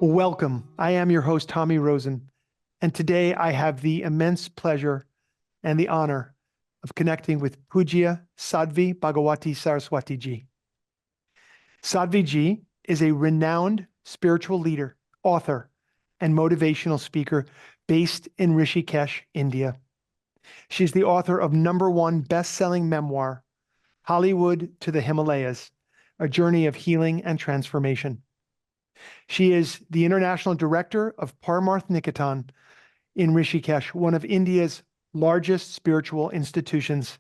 Welcome. I am your host, Tommy Rosen, and today I have the immense pleasure and the honor of connecting with Pujya Sadhvi Bhagawati Saraswati Ji. Sadhvi Ji is a renowned spiritual leader, author, and motivational speaker based in Rishikesh, India. She's the author of #1 best-selling memoir, Hollywood to the Himalayas, A Journey of Healing and Transformation. She is the International Director of Parmarth Niketan in Rishikesh, one of India's largest spiritual institutions.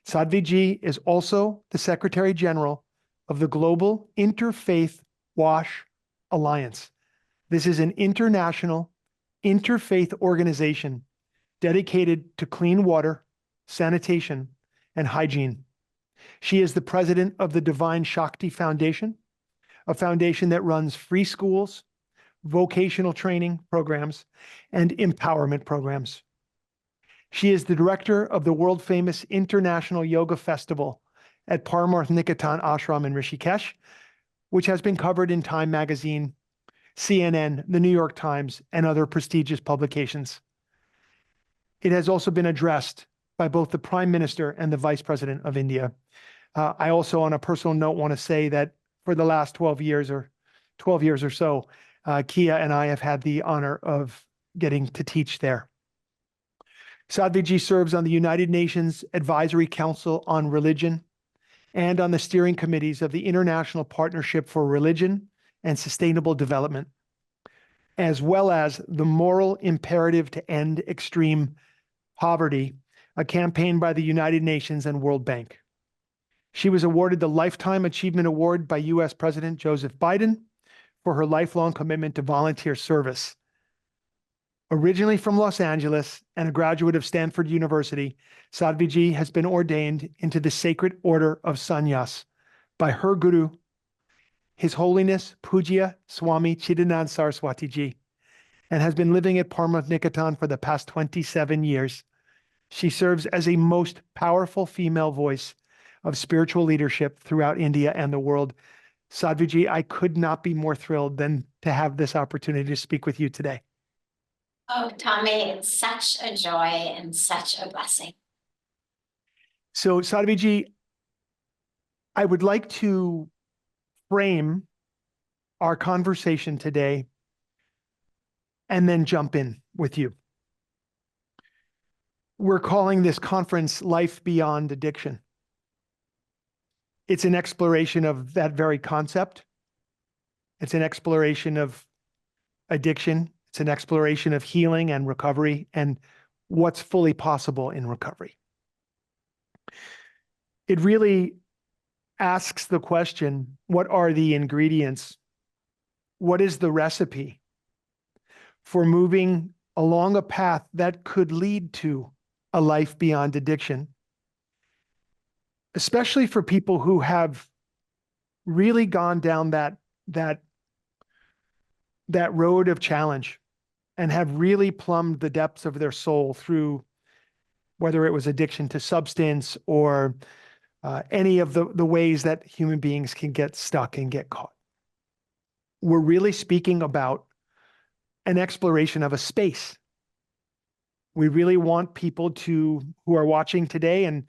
Sadhvi Ji is also the Secretary General of the Global Interfaith WASH Alliance. This is an international interfaith organization dedicated to clean water, sanitation, and hygiene. She is the president of the Divine Shakti Foundation, a foundation that runs free schools, vocational training programs, and empowerment programs. She is the director of the world-famous International Yoga Festival at Parmarth Niketan Ashram in Rishikesh, which has been covered in Time Magazine, CNN, the New York Times, and other prestigious publications. It has also been addressed by both the Prime Minister and the Vice President of India. I also, on a personal note, want to say that for the last 12 years or so, Kia and I have had the honor of getting to teach there. Sadhvi Ji serves on the United Nations Advisory Council on Religion and on the steering committees of the International Partnership for Religion and Sustainable Development, as well as the Moral Imperative to End Extreme Poverty, a campaign by the United Nations and World Bank. She was awarded the Lifetime Achievement Award by U.S. President Joseph Biden for her lifelong commitment to volunteer service. Originally from Los Angeles and a graduate of Stanford University, Sadhvi Ji has been ordained into the Sacred Order of Sannyas by her guru, His Holiness Pujya Swami Chidanand Saraswati Ji, and has been living at Parmarth Niketan for the past 27 years. She serves as a most powerful female voice of spiritual leadership throughout India and the world. Sadhvi Ji, I could not be more thrilled than to have this opportunity to speak with you today. Oh, Tommy, it's such a joy and such a blessing. So, Sadhvi Ji, I would like to frame our conversation today and then jump in with you. We're calling this conference Life Beyond Addiction. It's an exploration of that very concept. It's an exploration of addiction. It's an exploration of healing and recovery and what's fully possible in recovery. It really asks the question, what are the ingredients? What is the recipe for moving along a path that could lead to a life beyond addiction? Especially for people who have really gone down that road of challenge and have really plumbed the depths of their soul through whether it was addiction to substance or any of the ways that human beings can get stuck and get caught. We're really speaking about an exploration of a space. We really want people who are watching today, and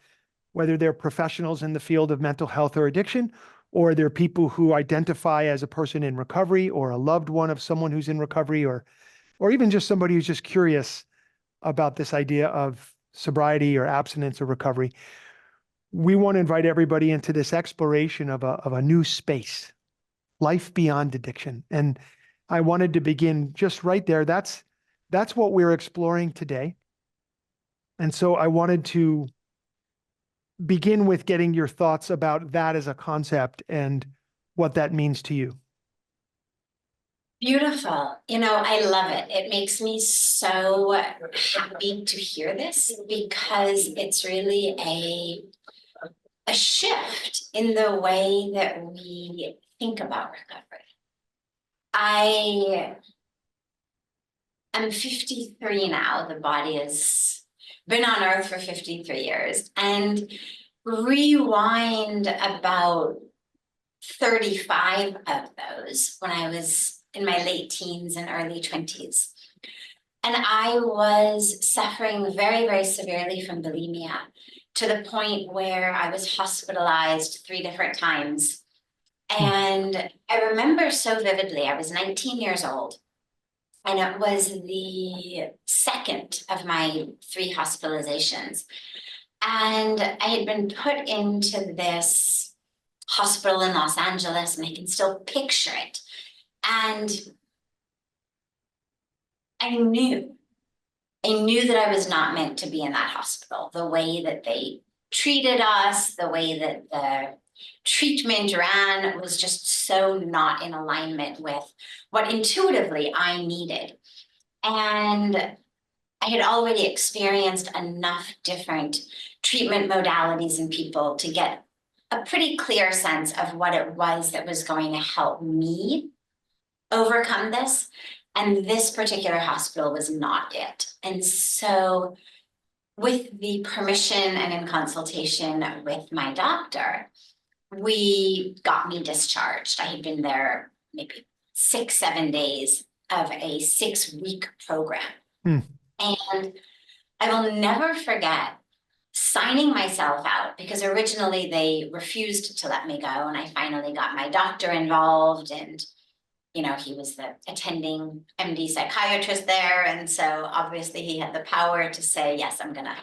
whether they're professionals in the field of mental health or addiction, or they're people who identify as a person in recovery or a loved one of someone who's in recovery, or even just somebody who's just curious about this idea of sobriety or abstinence or recovery. We want to invite everybody into this exploration of a new space, life beyond addiction. And I wanted to begin just right there. That's what we're exploring today. And so I wanted to begin with getting your thoughts about that as a concept and what that means to you. Beautiful. I love it. It makes me so happy to hear this because it's really a shift in the way that we think about recovery. I am 53 now. The body has been on earth for 53 years, and rewind about 35 of those when I was in my late teens and early 20s. And I was suffering very, very severely from bulimia to the point where I was hospitalized 3 different times. And I remember so vividly, I was 19 years old, and it was the second of my 3 hospitalizations. And I had been put into this hospital in Los Angeles, and I can still picture it. And I knew that I was not meant to be in that hospital. The way that they treated us, the way that the treatment ran was just so not in alignment with what intuitively I needed. And I had already experienced enough different treatment modalities in people to get a pretty clear sense of what it was that was going to help me overcome this. And this particular hospital was not it. And so with the permission and in consultation with my doctor, we got me discharged. I had been there maybe 6-7 days of a 6-week program. And I will never forget signing myself out, because originally they refused to let me go. And I finally got my doctor involved, and you know, he was the attending MD psychiatrist there. And so obviously he had the power to say, yes, I'm gonna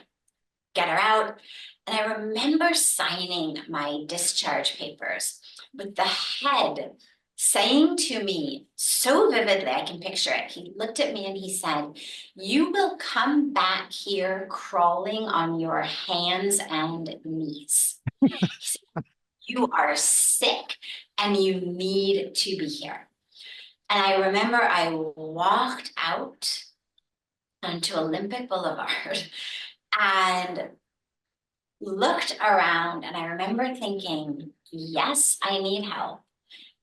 get her out. And I remember signing my discharge papers with the head saying to me so vividly, I can picture it. He looked at me and he said, you will come back here crawling on your hands and knees. He said, you are sick and you need to be here. And I remember I walked out onto Olympic Boulevard and looked around, and I remember thinking, yes, I need help.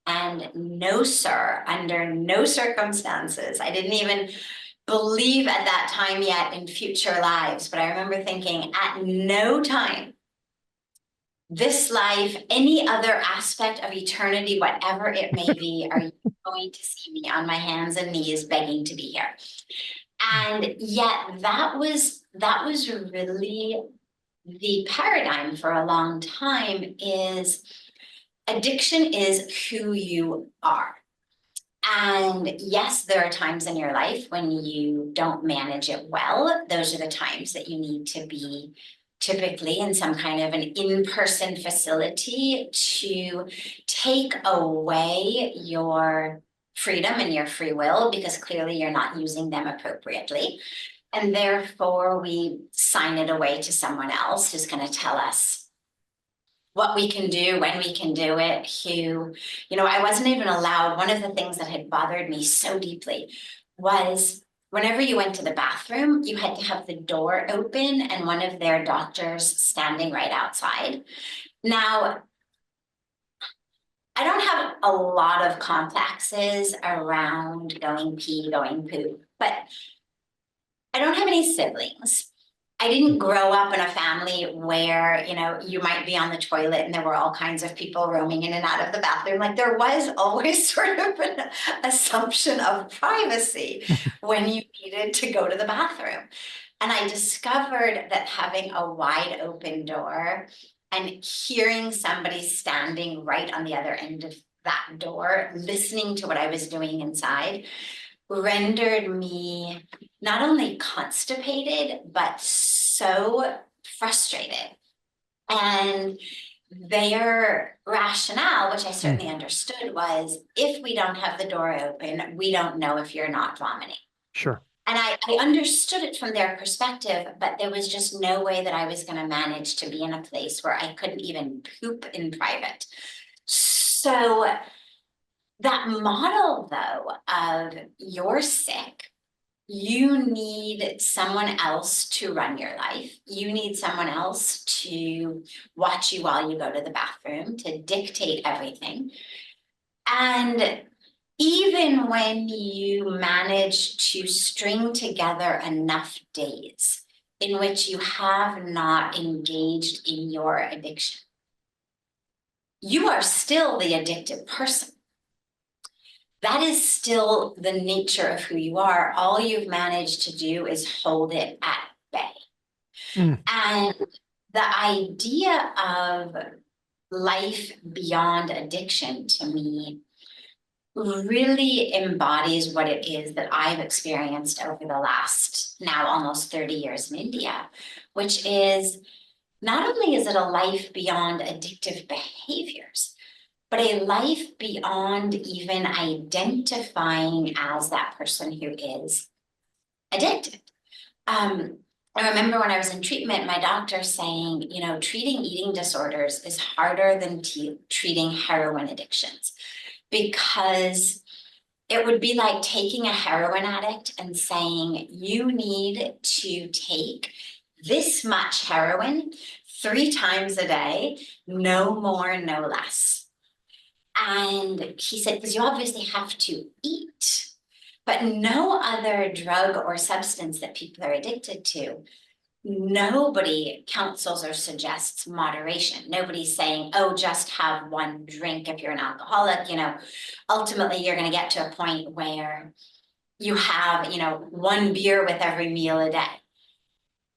And no, sir, under no circumstances. I didn't even believe at that time yet in future lives, but I remember thinking at no time, this life, any other aspect of eternity, whatever it may be, are you going to see me on my hands and knees begging to be here? And yet that was really the paradigm for a long time. Is addiction is who you are. And yes, there are times in your life when you don't manage it well. Those are the times that you need to be typically in some kind of an in-person facility to take away your freedom and your free will, because clearly you're not using them appropriately. And therefore we sign it away to someone else who's going to tell us what we can do, when we can do it, who, you know, I wasn't even allowed. One of the things that had bothered me so deeply was whenever you went to the bathroom, you had to have the door open and one of their doctors standing right outside. Now, I don't have a lot of complexes around going pee, going poop, but I don't have any siblings. I didn't grow up in a family where, you know, you might be on the toilet and there were all kinds of people roaming in and out of the bathroom. Like there was always sort of an assumption of privacy when you needed to go to the bathroom. And I discovered that having a wide open door and hearing somebody standing right on the other end of that door, listening to what I was doing inside, rendered me not only constipated, but so frustrated. And their rationale, which I certainly understood, was if we don't have the door open, we don't know if you're not vomiting. Sure. And I understood it from their perspective, but there was just no way that I was going to manage to be in a place where I couldn't even poop in private. So that model, though, of you're sick, you need someone else to run your life. You need someone else to watch you while you go to the bathroom, to dictate everything. And even when you manage to string together enough days in which you have not engaged in your addiction, you are still the addicted person. that is still the nature of who you are. All you've managed to do is hold it at bay. And the idea of life beyond addiction to me really embodies what it is that I've experienced over the last now almost 30 years in India, which is not only is it a life beyond addictive behaviors, but a life beyond even identifying as that person who is addicted. I remember when I was in treatment, my doctor saying, you know, treating eating disorders is harder than treating heroin addictions, because it would be like taking a heroin addict and saying, you need to take this much heroin 3 times a day, no more, no less. And he said, because you obviously have to eat, but no other drug or substance that people are addicted to, nobody counsels or suggests moderation. Nobody's saying, oh, just have 1 drink if you're an alcoholic. You know, ultimately, you're going to get to a point where you have, you know, 1 beer with every meal a day.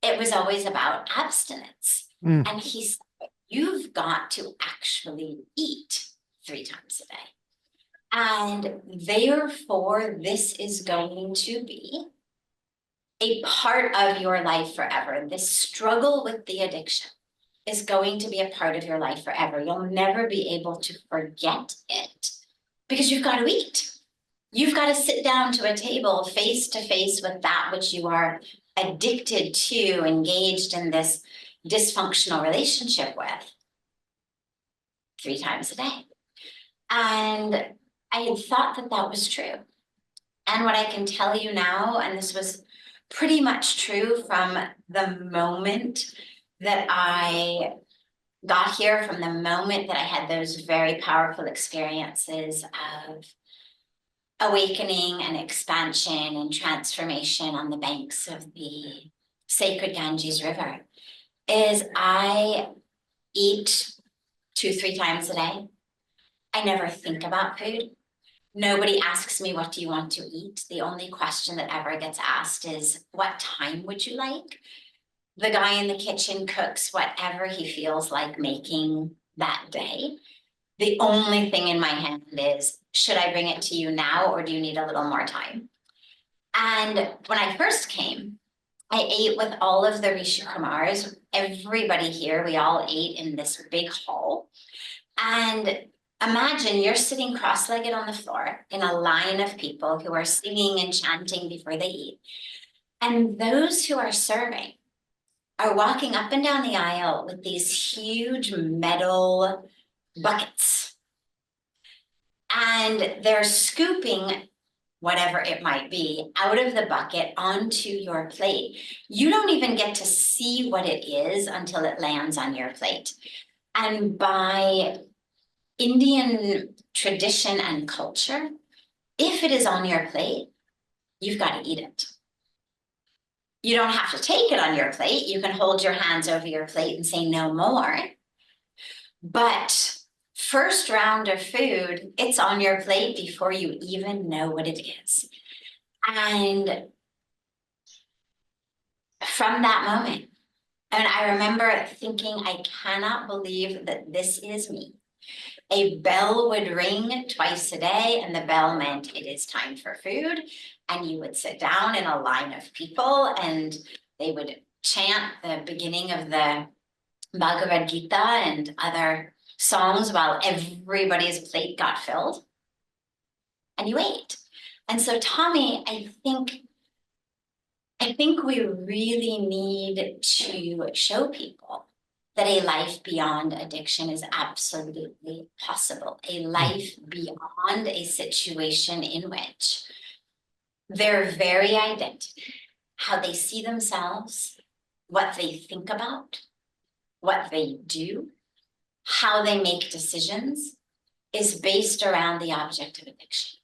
It was always about abstinence. And he said, you've got to actually eat 3 times a day. And therefore, this is going to be a part of your life forever. This struggle with the addiction is going to be a part of your life forever. You'll never be able to forget it because you've got to eat. You've got to sit down to a table face to face with that which you are addicted to, engaged in this dysfunctional relationship with 3 times a day. And I had thought that that was true. And what I can tell you now, and this was pretty much true from the moment that I got here, from the moment that I had those very powerful experiences of awakening and expansion and transformation on the banks of the sacred Ganges River, is I eat 2-3 times a day. I never think about food. Nobody asks me, what do you want to eat? The only question that ever gets asked is, what time would you like? The guy in the kitchen cooks whatever he feels like making that day. The only thing in my hand is, should I bring it to you now, or do you need a little more time? And when I first came, I ate with all of the Rishi Kumars. Everybody here, we all ate in this big hall. And imagine you're sitting cross-legged on the floor in a line of people who are singing and chanting before they eat. And those who are serving are walking up and down the aisle with these huge metal buckets. And they're scooping whatever it might be out of the bucket onto your plate. You don't even get to see what it is until it lands on your plate. And by Indian tradition and culture, if it is on your plate, you've got to eat it. You don't have to take it on your plate. You can hold your hands over your plate and say no more. But first round of food, it's on your plate before you even know what it is. And from that moment, and I remember thinking, I cannot believe that this is me. A bell would ring twice a day, and the bell meant it is time for food. And you would sit down in a line of people, and they would chant the beginning of the Bhagavad Gita and other songs while everybody's plate got filled. And you ate. And so, Tommy, I think we really need to show people that a life beyond addiction is absolutely possible. A life beyond a situation in which their very identity, how they see themselves, what they think about, what they do, how they make decisions, is based around the object of addiction.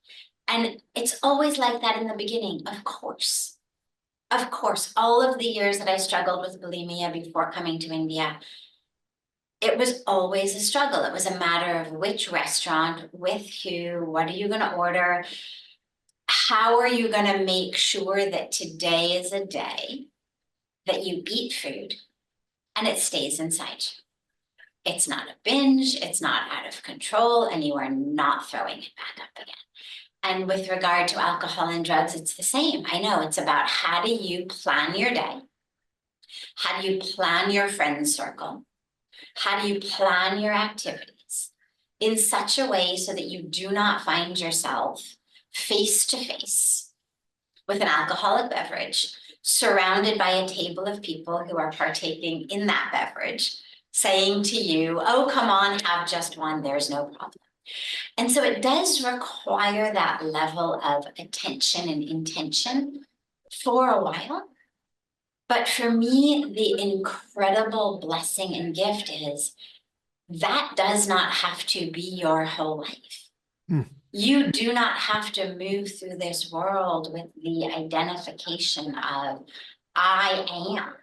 And it's always like that in the beginning, of course. Of course, all of the years that I struggled with bulimia before coming to India, it was always a struggle. It was a matter of which restaurant, with who, what are you going to order? How are you going to make sure that today is a day that you eat food and it stays inside you? It's not a binge, it's not out of control, and you are not throwing it back up again. And with regard to alcohol and drugs, it's the same. I know it's about how do you plan your day? How do you plan your friend circle? How do you plan your activities in such a way so that you do not find yourself face to face with an alcoholic beverage, surrounded by a table of people who are partaking in that beverage, saying to you, oh, come on, have just one, there's no problem. And so it does require that level of attention and intention for a while. But for me, the incredible blessing and gift is that does not have to be your whole life. Mm. You do not have to move through this world with the identification of, I am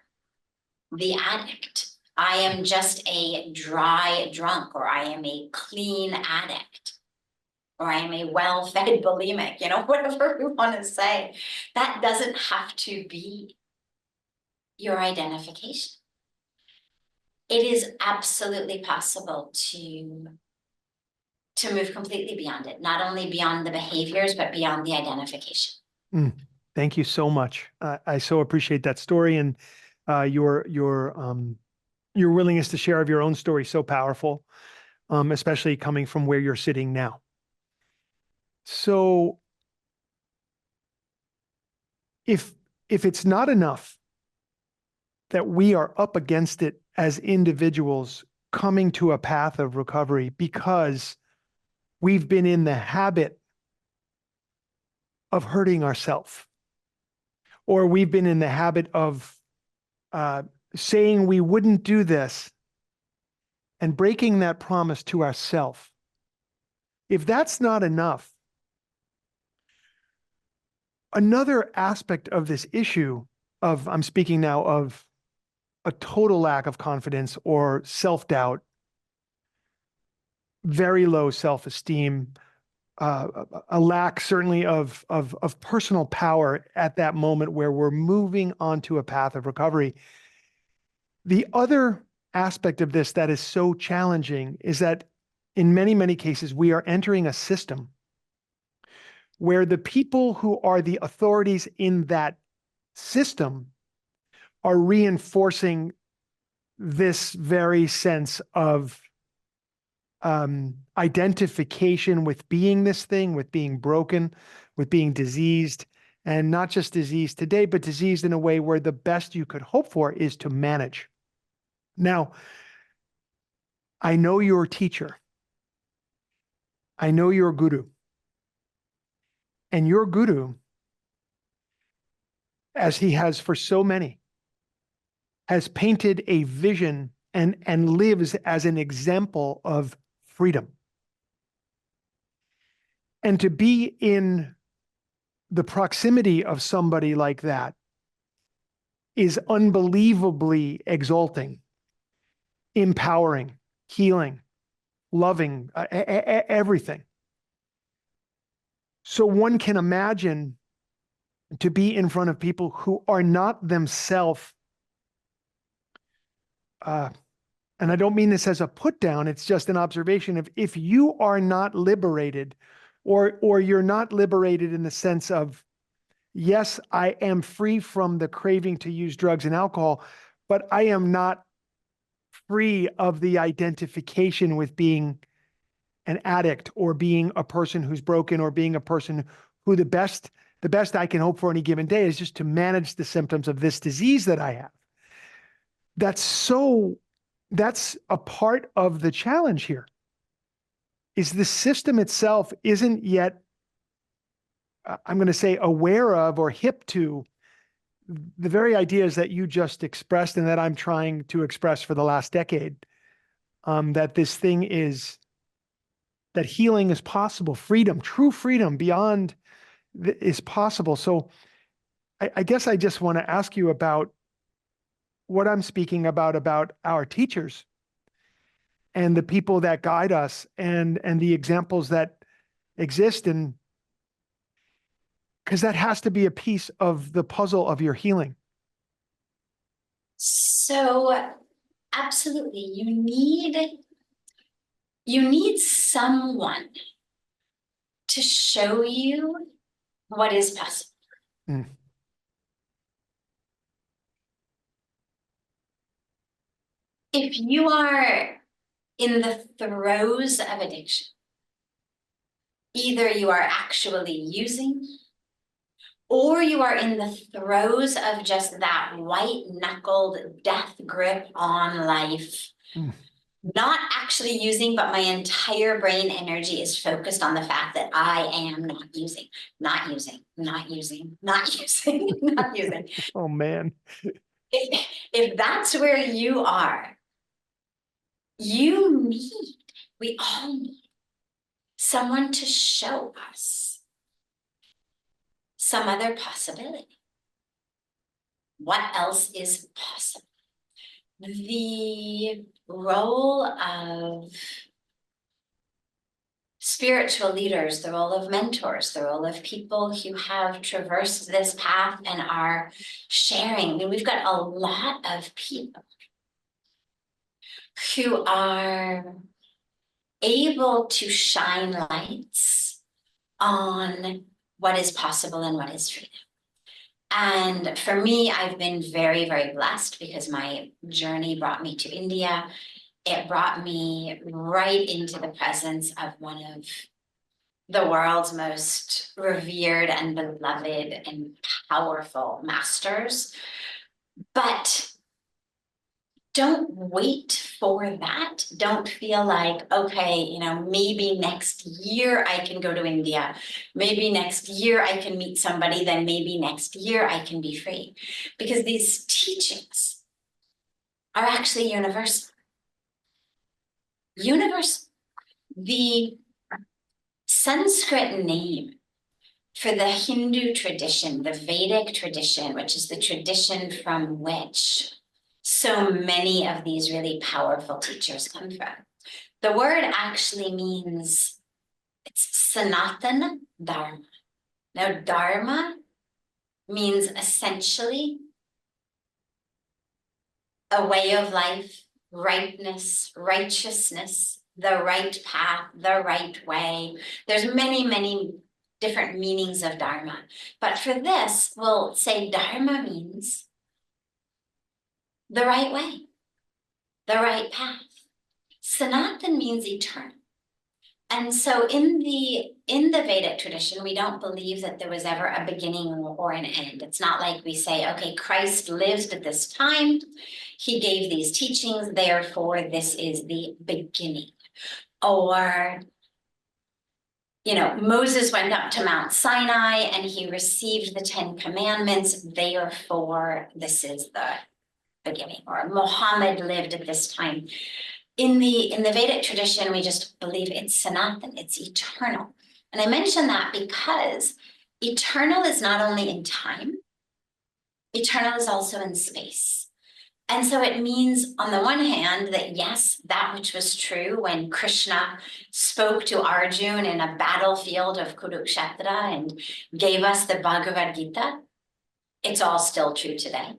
the addict. I am just a dry drunk, or I am a clean addict, or I am a well-fed bulimic, whatever we want to say. That doesn't have to be your identification. It is absolutely possible to move completely beyond it, not only beyond the behaviors, but beyond the identification. Thank you so much. I so appreciate that story, and your willingness to share of your own story, so powerful, especially coming from where you're sitting now. So if it's not enough that we are up against it as individuals coming to a path of recovery because we've been in the habit of hurting ourselves, or we've been in the habit of saying we wouldn't do this and breaking that promise to ourselves. If that's not enough, another aspect of this issue of, I'm speaking now of a total lack of confidence or self-doubt, very low self-esteem, a lack certainly of personal power at that moment where we're moving onto a path of recovery. The other aspect of this that is so challenging is that in many, many cases, we are entering a system where the people who are the authorities in that system are reinforcing this very sense of identification with being this thing, with being broken, with being diseased, and not just diseased today, but diseased in a way where the best you could hope for is to manage. Now, I know you're a teacher. I know you're a guru. And your guru, as he has for so many, has painted a vision and lives as an example of freedom. And to be in the proximity of somebody like that is unbelievably exalting, empowering, healing, loving, everything. So one can imagine to be in front of people who are not themselves, and I don't mean this as a put down, it's just an observation of, if you are not liberated, or you're not liberated in the sense of, yes, I am free from the craving to use drugs and alcohol, but I am not free of the identification with being an addict, or being a person who's broken, or being a person who the best I can hope for any given day is just to manage the symptoms of this disease that I have. That's a part of the challenge here, is the system itself isn't yet, I'm going to say, aware of or hip to the very ideas that you just expressed and that I'm trying to express for the last decade, that this thing is, that healing is possible, freedom, true freedom beyond is possible. So I guess I just want to ask you about what I'm speaking about our teachers, and the people that guide us and the examples that exist, and because that has to be a piece of the puzzle of your healing. So absolutely, you need someone to show you what is possible. Mm. If you are in the throes of addiction, either you are actually using, or you are in the throes of just that white-knuckled death grip on life. Mm. Not actually using, but my entire brain energy is focused on the fact that I am not using, not using, not using, not using, not using. Oh, man. If that's where you are, we all need someone to show us some other possibility. What else is possible? The role of spiritual leaders, the role of mentors, the role of people who have traversed this path and are sharing. I mean, we've got a lot of people who are able to shine lights on what is possible and what is freedom. And for me, I've been very, very blessed because my journey brought me to India. It brought me right into the presence of one of the world's most revered and beloved and powerful masters. But don't wait for that. Don't feel like, okay, maybe next year I can go to India. Maybe next year I can meet somebody, then maybe next year I can be free. Because these teachings are actually universal. Universal. The Sanskrit name for the Hindu tradition, the Vedic tradition, which is the tradition from which so many of these really powerful teachers come from. The word actually means, it's Sanatana Dharma. Now, Dharma means essentially a way of life, rightness, righteousness, the right path, the right way. There's many, many different meanings of Dharma. But for this, we'll say Dharma means the right way, the right path. Sanatan means eternal. And so in the Vedic tradition, we don't believe that there was ever a beginning or an end. It's not like we say, okay, Christ lived at this time, he gave these teachings, therefore this is the beginning. Or, Moses went up to Mount Sinai and he received the 10 Commandments, therefore this is the beginning. Or Muhammad lived at this time. In the Vedic tradition, we just believe it's Sanatan, it's eternal. And I mention that because eternal is not only in time, eternal is also in space. And so it means, on the one hand, that yes, that which was true when Krishna spoke to Arjuna in a battlefield of Kurukshetra and gave us the Bhagavad Gita, it's all still true today.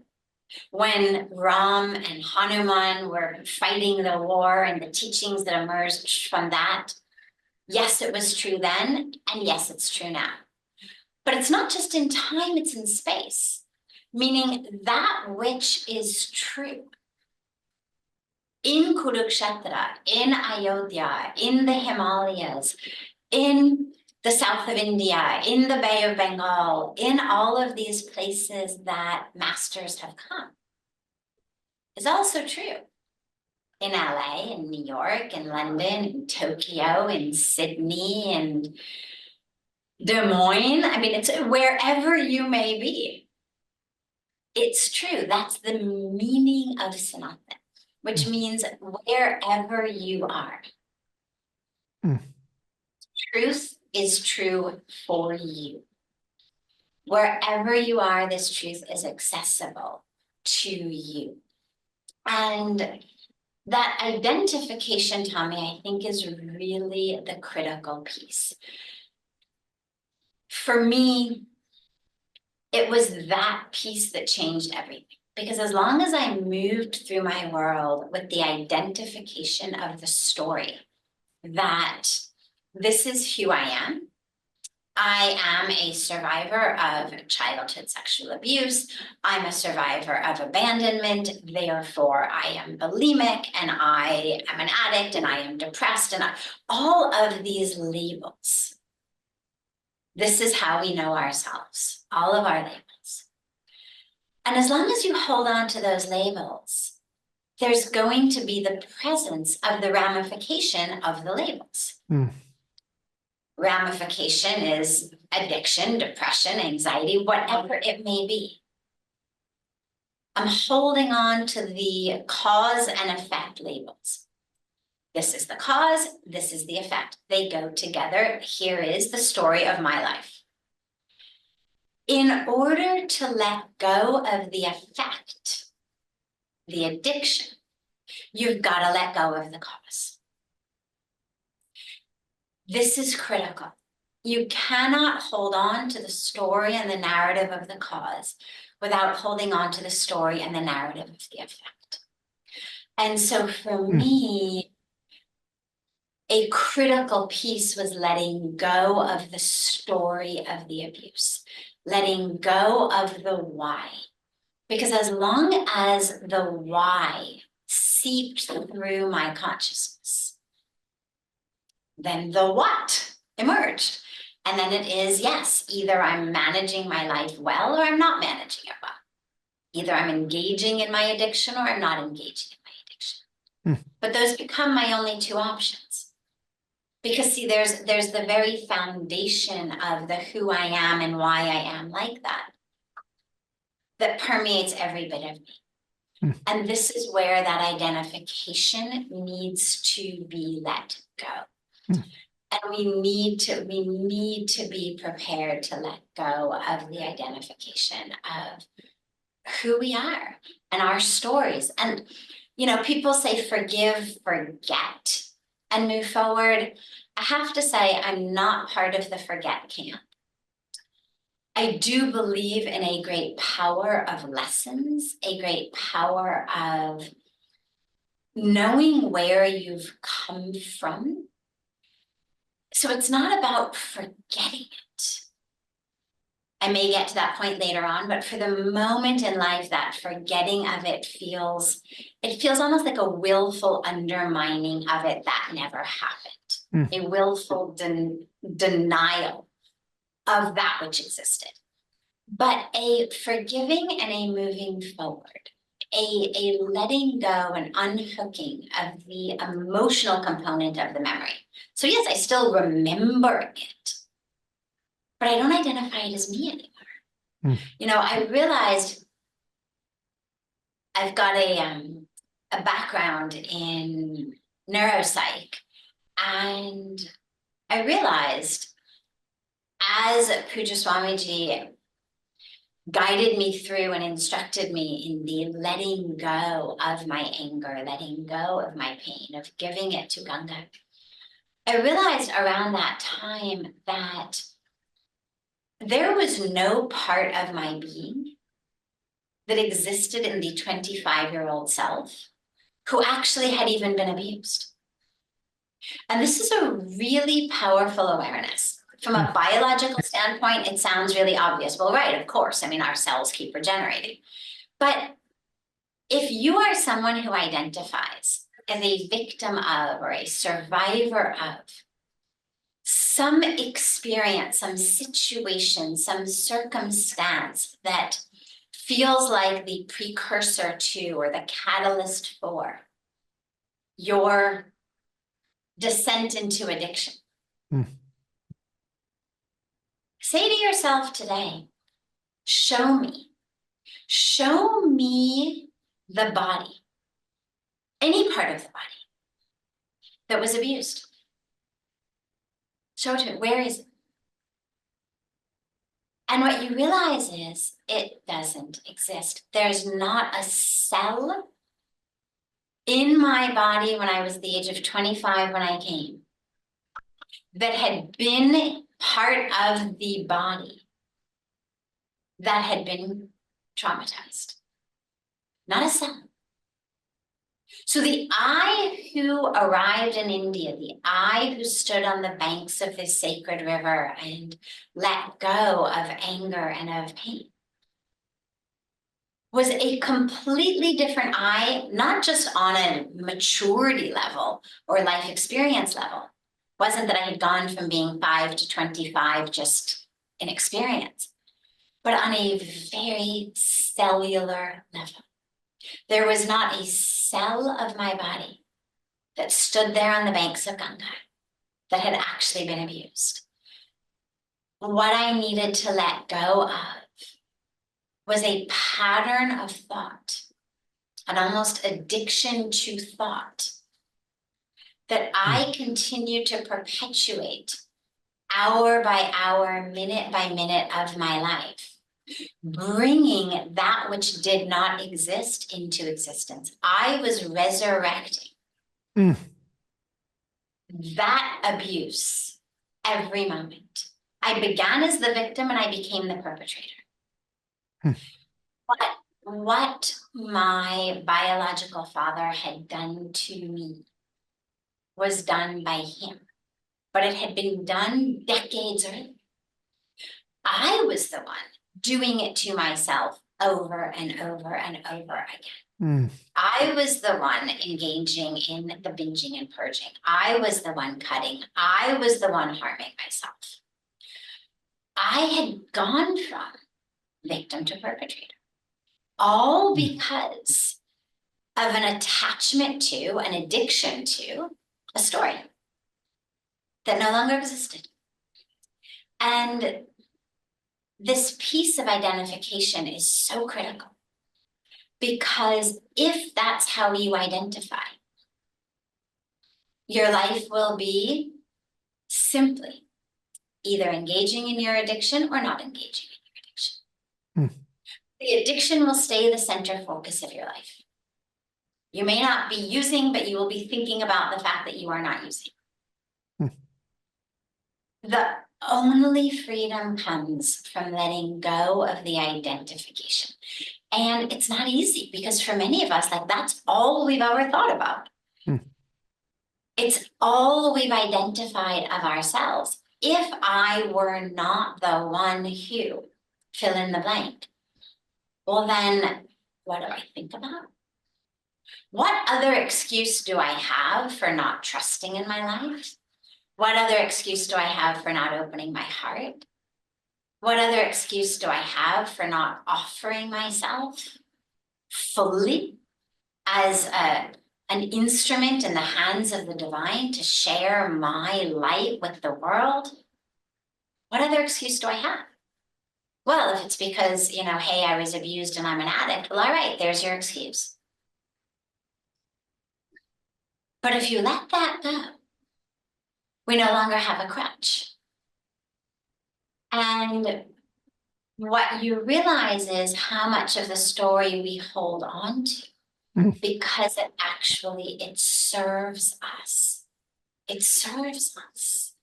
When Ram and Hanuman were fighting the war and the teachings that emerged from that, yes, it was true then, and yes, it's true now. But it's not just in time, it's in space, meaning that which is true in Kurukshetra, in Ayodhya, in the Himalayas, in the south of India, in the Bay of Bengal, in all of these places that masters have come, is also true in LA, in New York, in London, in Tokyo, in Sydney, and Des Moines. I mean, it's wherever you may be. It's true. That's the meaning of Sanatan, which means wherever you are. Truth is true for you. Wherever you are, this truth is accessible to you. And that identification, Tommy, I think is really the critical piece. For me, it was that piece that changed everything. Because as long as I moved through my world with the identification of the story that this is who I am a survivor of childhood sexual abuse. I'm a survivor of abandonment. Therefore, I am bulimic and I am an addict and I am depressed and all of these labels. This is how we know ourselves, all of our labels. And as long as you hold on to those labels, there's going to be the presence of the ramification of the labels. Ramification is addiction, depression, anxiety, whatever it may be. I'm holding on to the cause and effect labels. This is the cause, this is the effect. They go together. Here is the story of my life. In order to let go of the effect, the addiction, you've got to let go of the cause. This is critical. You cannot hold on to the story and the narrative of the cause without holding on to the story and the narrative of the effect. And so for me, a critical piece was letting go of the story of the abuse, letting go of the why. Because as long as the why seeped through my consciousness, then the what emerged. And then it is, yes, either I'm managing my life well or I'm not managing it well. Either I'm engaging in my addiction or I'm not engaging in my addiction. But those become my only two options. Because see, there's the very foundation of the who I am and why I am like that permeates every bit of me. And this is where that identification needs to be let go. And we need to be prepared to let go of the identification of who we are and our stories. And, you know, people say forgive, forget, and move forward. I have to say, I'm not part of the forget camp. I do believe in a great power of lessons, a great power of knowing where you've come from. So it's not about forgetting it. I may get to that point later on, but for the moment in life, that forgetting of it feels almost like a willful undermining of it that never happened, a willful denial of that which existed. But a forgiving and a moving forward, a letting go and unhooking of the emotional component of the memory. So yes, I still remember it, but I don't identify it as me anymore. You know, I realized I've got a background in neuropsych, and I realized as Pujya Swamiji guided me through and instructed me in the letting go of my anger, letting go of my pain, of giving it to Ganga, I realized around that time that there was no part of my being that existed in the 25-year-old self who actually had even been abused. And this is a really powerful awareness. From a biological standpoint, it sounds really obvious. Well, right, of course. I mean, our cells keep regenerating. But if you are someone who identifies as a victim of or a survivor of some experience, some situation, some circumstance that feels like the precursor to or the catalyst for your descent into addiction, say to yourself today, show me the body, any part of the body that was abused. Show it to me. Where is it? And what you realize is it doesn't exist. There's not a cell in my body when I was the age of 25 when I came, that had been part of the body that had been traumatized. Not a cell. So the I who arrived in India, the I who stood on the banks of this sacred river and let go of anger and of pain, was a completely different I, not just on a maturity level or life experience level. It wasn't that I had gone from being 5 to 25 just in experience, but on a very cellular level. There was not a cell of my body that stood there on the banks of Ganga that had actually been abused. What I needed to let go of was a pattern of thought, an almost addiction to thought that I continue to perpetuate hour by hour, minute by minute of my life, bringing that which did not exist into existence. I was resurrecting that abuse every moment. I began as the victim and I became the perpetrator. But what my biological father had done to me was done by him, but it had been done decades earlier. I was the one doing it to myself over and over and over again. I was the one engaging in the binging and purging. I was the one cutting. I was the one harming myself. I had gone from victim to perpetrator, all because of an attachment to, an addiction to a story that no longer existed. And this piece of identification is so critical, because if that's how you identify, your life will be simply either engaging in your addiction or not engaging in your addiction. The addiction will stay the center focus of your life. You may not be using, but you will be thinking about the fact that you are not using. The only freedom comes from letting go of the identification. And it's not easy, because for many of us, like, that's all we've ever thought about. It's all we've identified of ourselves. If I were not the one who, fill in the blank, well then, what do I think about? What other excuse do I have for not trusting in my life? What other excuse do I have for not opening my heart? What other excuse do I have for not offering myself fully as an instrument in the hands of the divine to share my light with the world? What other excuse do I have? Well, if it's because, hey, I was abused and I'm an addict, well, all right, there's your excuse. But if you let that go, we no longer have a crutch. And what you realize is how much of the story we hold on to, because it serves us. It serves us.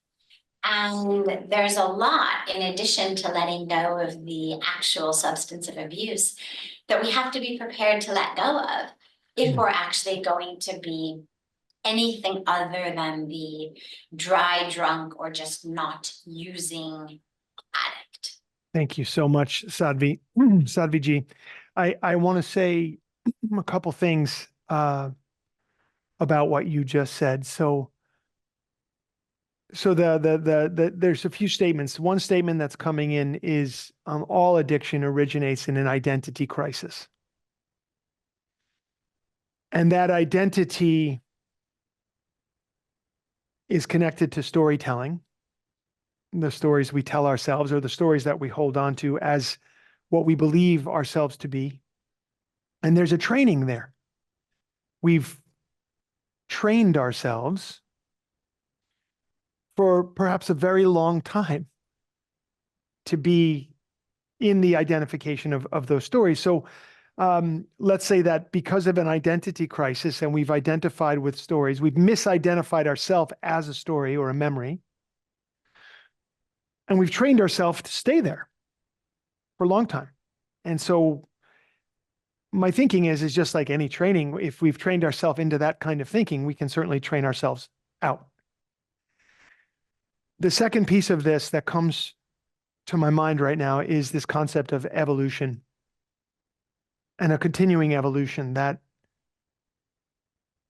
And there's a lot, in addition to letting go of the actual substance of abuse, that we have to be prepared to let go of if we're actually going to be anything other than the dry drunk or just not using addict. Thank you so much, Sadhvi. Sadhvi Ji. I want to say a couple things about what you just said. So there's a few statements. One statement that's coming in is all addiction originates in an identity crisis. And that identity is connected to storytelling, the stories we tell ourselves, or the stories that we hold on to as what we believe ourselves to be. And there's a training there. We've trained ourselves for perhaps a very long time to be in the identification of those stories. So let's say that because of an identity crisis and we've identified with stories, we've misidentified ourselves as a story or a memory, and we've trained ourselves to stay there for a long time. And so my thinking is just like any training, if we've trained ourselves into that kind of thinking, we can certainly train ourselves out. The second piece of this that comes to my mind right now is this concept of evolution and a continuing evolution, that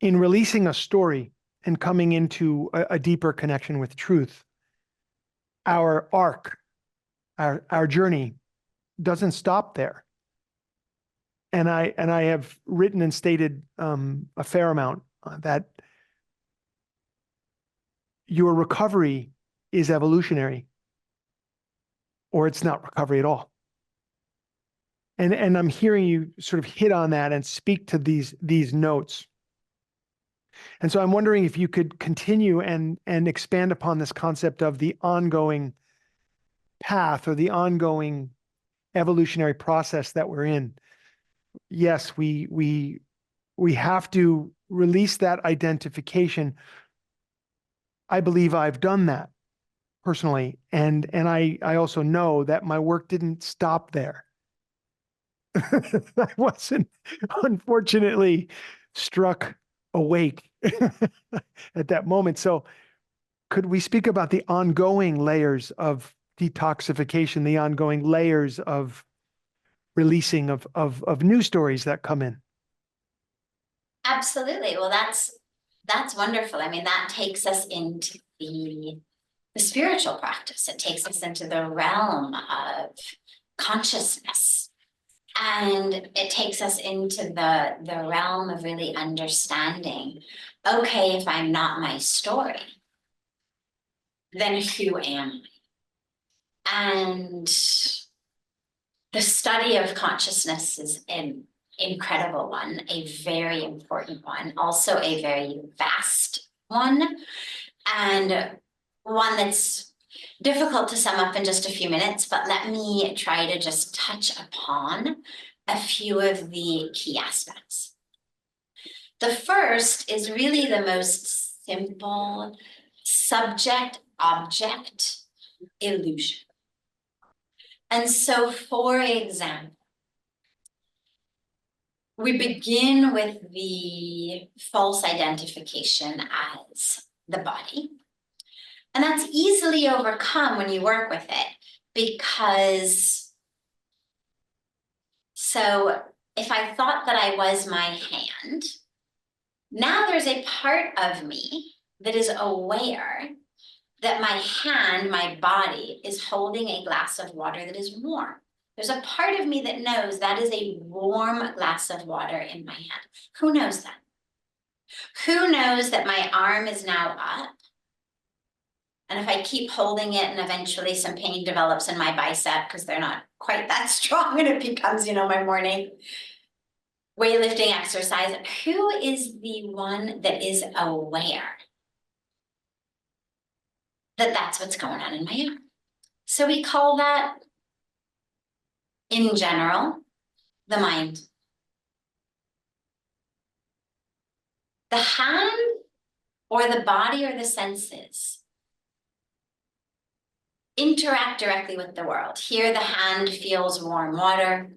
in releasing a story and coming into a deeper connection with truth, our arc, our journey doesn't stop there. And I have written and stated a fair amount that your recovery is evolutionary, or it's not recovery at all. And I'm hearing you sort of hit on that and speak to these notes. And so I'm wondering if you could continue and expand upon this concept of the ongoing path or the ongoing evolutionary process that we're in. Yes, we have to release that identification. I believe I've done that personally, and I also know that my work didn't stop there. I wasn't, unfortunately, struck awake at that moment. So could we speak about the ongoing layers of detoxification, the ongoing layers of releasing of new stories that come in? Absolutely. Well, that's wonderful. I mean, that takes us into the spiritual practice. It takes us into the realm of consciousness. And it takes us into the realm of really understanding, okay, if I'm not my story, then who am I? And the study of consciousness is an incredible one, a very important one, also a very vast one, and one that's difficult to sum up in just a few minutes, but let me try to just touch upon a few of the key aspects. The first is really the most simple subject-object illusion. And so, for example, we begin with the false identification as the body. And that's easily overcome when you work with it, because so if I thought that I was my hand, now there's a part of me that is aware that my hand, my body, is holding a glass of water that is warm. There's a part of me that knows that is a warm glass of water in my hand. Who knows that? Who knows that my arm is now up? And if I keep holding it and eventually some pain develops in my bicep because they're not quite that strong and it becomes, my morning weightlifting exercise, who is the one that is aware that that's what's going on in my arm? So we call that, in general, the mind. The hand or the body or the senses interact directly with the world. Here the hand feels warm water.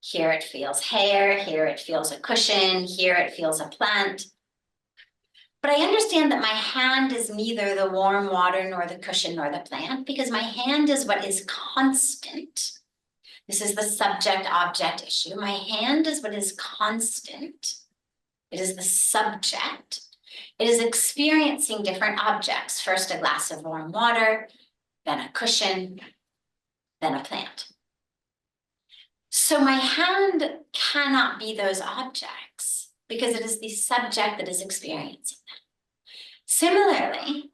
Here it feels hair. Here it feels a cushion. Here it feels a plant. But I understand that my hand is neither the warm water nor the cushion nor the plant, because my hand is what is constant. This is the subject-object issue. My hand is what is constant. It is the subject. It is experiencing different objects. First, a glass of warm water, then a cushion, then a plant. So my hand cannot be those objects because it is the subject that is experiencing them. Similarly,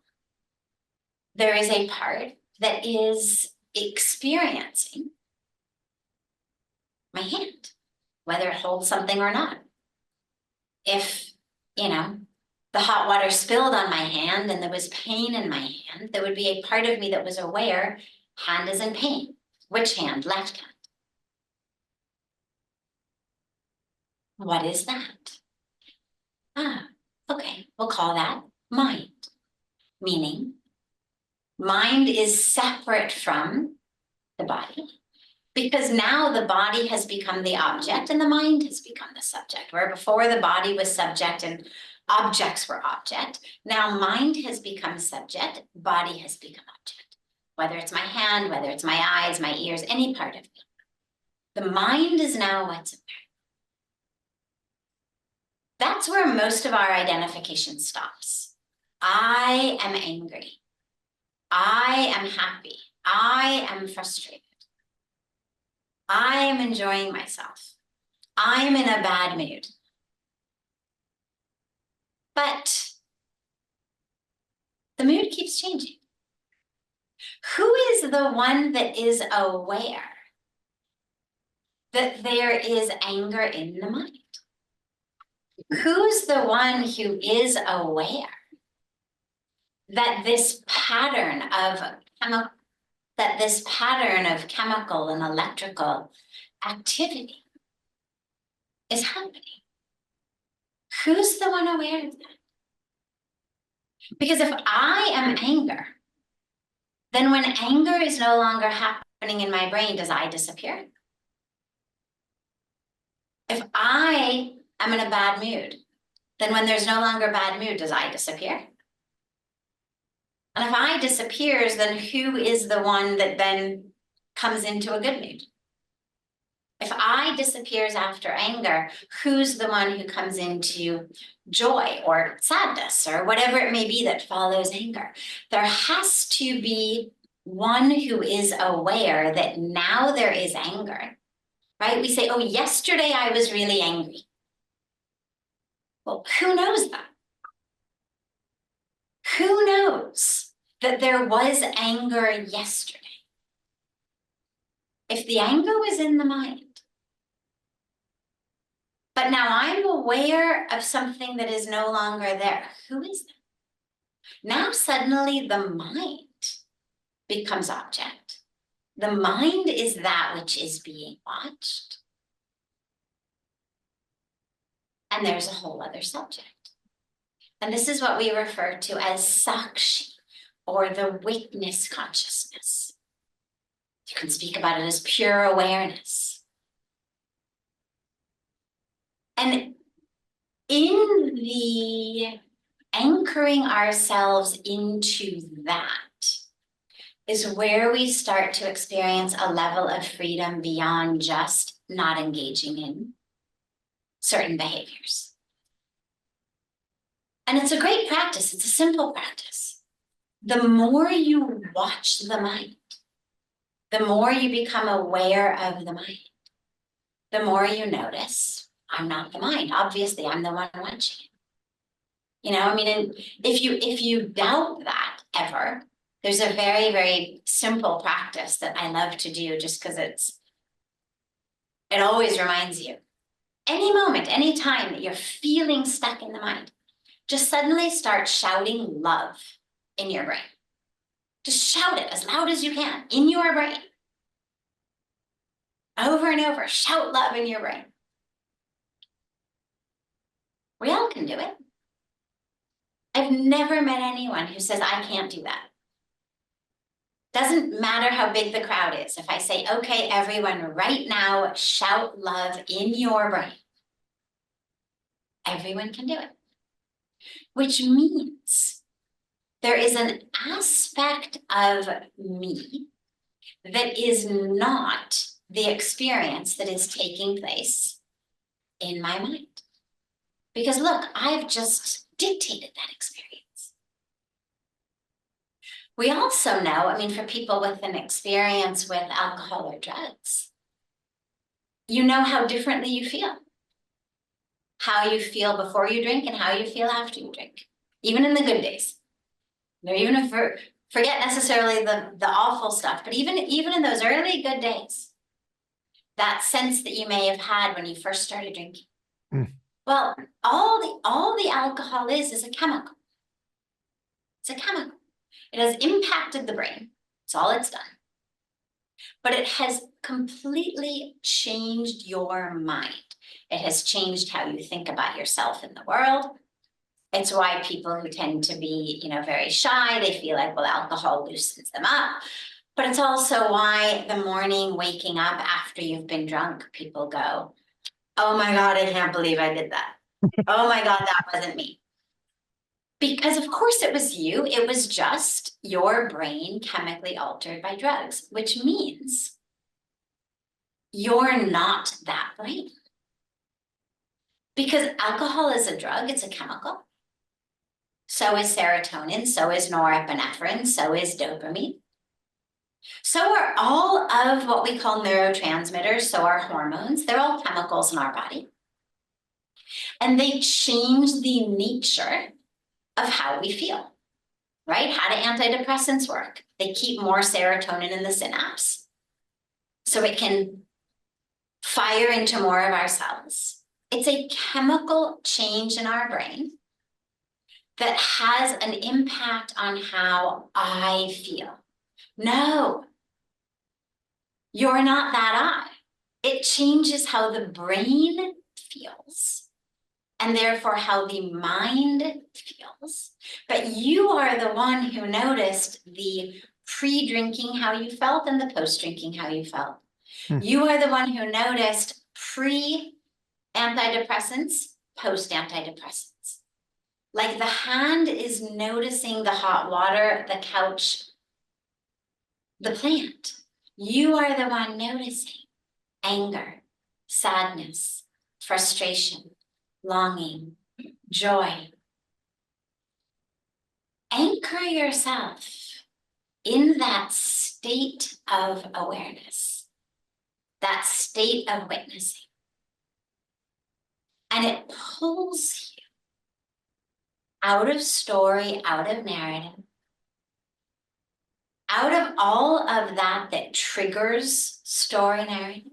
there is a part that is experiencing my hand, whether it holds something or not. If, the hot water spilled on my hand and there was pain in my hand, there would be a part of me that was aware, hand is in pain. Which hand? Left hand. What is that? Okay, we'll call that mind. Meaning, mind is separate from the body, because now the body has become the object and the mind has become the subject. Where before the body was subject and objects were object, now mind has become subject, body has become object. Whether it's my hand, whether it's my eyes, my ears, any part of me. The mind is now what's aware. That's where most of our identification stops. I am angry. I am happy. I am frustrated. I am enjoying myself. I'm in a bad mood. But the mood keeps changing. Who is the one that is aware that there is anger in the mind? Who's the one who is aware that this pattern of chemical and electrical activity is happening? Who's the one aware of that? Because if I am anger, then when anger is no longer happening in my brain, does I disappear? If I am in a bad mood, then when there's no longer bad mood, does I disappear? And if I disappears, then who is the one that then comes into a good mood? If I disappears after anger, who's the one who comes into joy or sadness or whatever it may be that follows anger? There has to be one who is aware that now there is anger, right? We say, oh, yesterday I was really angry. Well, who knows that? Who knows that there was anger yesterday? If the anger was in the mind, but now I'm aware of something that is no longer there, who is that? Now suddenly the mind becomes object. The mind is that which is being watched. And there's a whole other subject. And this is what we refer to as Sakshi, or the witness consciousness. You can speak about it as pure awareness. And in the anchoring ourselves into that is where we start to experience a level of freedom beyond just not engaging in certain behaviors. And it's a great practice. It's a simple practice. The more you watch the mind, the more you become aware of the mind, the more you notice, I'm not the mind. Obviously, I'm the one watching it. You know, I mean, and if you doubt that ever, there's a very, very simple practice that I love to do just because it always reminds you. Any moment, any time that you're feeling stuck in the mind, just suddenly start shouting love in your brain. Just shout it as loud as you can in your brain. Over and over, shout love in your brain. We all can do it. I've never met anyone who says, I can't do that. Doesn't matter how big the crowd is. If I say, okay, everyone right now, shout love in your brain. Everyone can do it. Which means there is an aspect of me that is not the experience that is taking place in my mind. Because look, I've just dictated that experience. We also know, I mean, for people with an experience with alcohol or drugs, you know how differently you feel. How you feel before you drink and how you feel after you drink, even in the good days. You know, even if forget necessarily the awful stuff, but even in those early good days, that sense that you may have had when you first started drinking. Well, all the alcohol is a chemical. It's a chemical. It has impacted the brain. That's all it's done. But it has completely changed your mind. It has changed how you think about yourself in the world. It's why people who tend to be, very shy, they feel like, well, alcohol loosens them up. But it's also why the morning waking up after you've been drunk, people go, oh my God, I can't believe I did that. Oh my God, that wasn't me. Because of course it was you. It was just your brain chemically altered by drugs, which means you're not that brain. Because alcohol is a drug, it's a chemical. So is serotonin, so is norepinephrine, so is dopamine. So are all of what we call neurotransmitters, so our hormones, they're all chemicals in our body. And they change the nature of how we feel, right? How do antidepressants work? They keep more serotonin in the synapse, so it can fire into more of our cells. It's a chemical change in our brain that has an impact on how I feel. No, you're not that I. It changes how the brain feels, and therefore how the mind feels. But you are the one who noticed the pre-drinking how you felt and the post-drinking how you felt. You are the one who noticed pre-antidepressants, post-antidepressants. Like the hand is noticing the hot water, the couch, the plant. You are the one noticing anger, sadness, frustration, longing, joy. Anchor yourself in that state of awareness, that state of witnessing. And it pulls you out of story, out of narrative, out of all of that triggers story narrative.